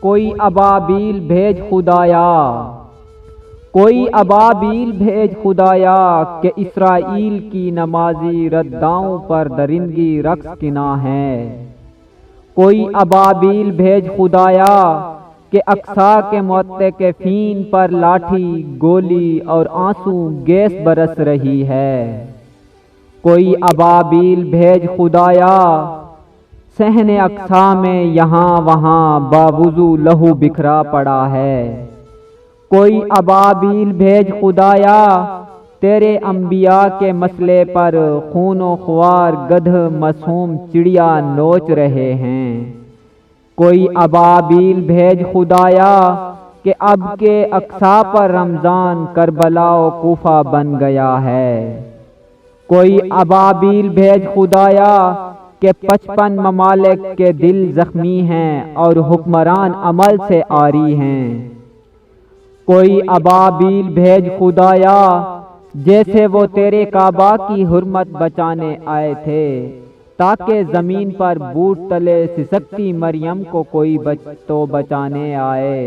کوئی ابابیل بھیج خدایا، کوئی ابابیل بھیج خدایا کہ اسرائیل کی نمازی رداؤں پر درندگی رقص کنا ہے۔ کوئی ابابیل بھیج خدایا کہ اقصی کے معتکفین پر لاٹھی گولی اور آنسو گیس برس رہی ہے۔ کوئی ابابیل بھیج خدایا، صحن اقصی میں یہاں وہاں باوضو لہو بکھرا پڑا ہے۔ کوئی ابابیل بھیج خدایا، تیرے انبیاء کے مسئلے پر خون و خوار گدھ مسموم چڑیا نوچ رہے ہیں۔ کوئی ابابیل بھیج خدایا کہ اب کے اقصی پر رمضان کربلا و کوفہ بن گیا ہے۔ کوئی ابابیل بھیج خدایا کہ 55 ممالک کے دل زخمی ہیں اور حکمران عمل سے عاری ہیں۔ کوئی ابابیل بھیج خدایا، جیسے وہ تیرے کعبہ کی حرمت بچانے آئے تھے تاکہ زمین پر بوٹ تلے سسکتی مریم کو کوئی تو بچانے آئے۔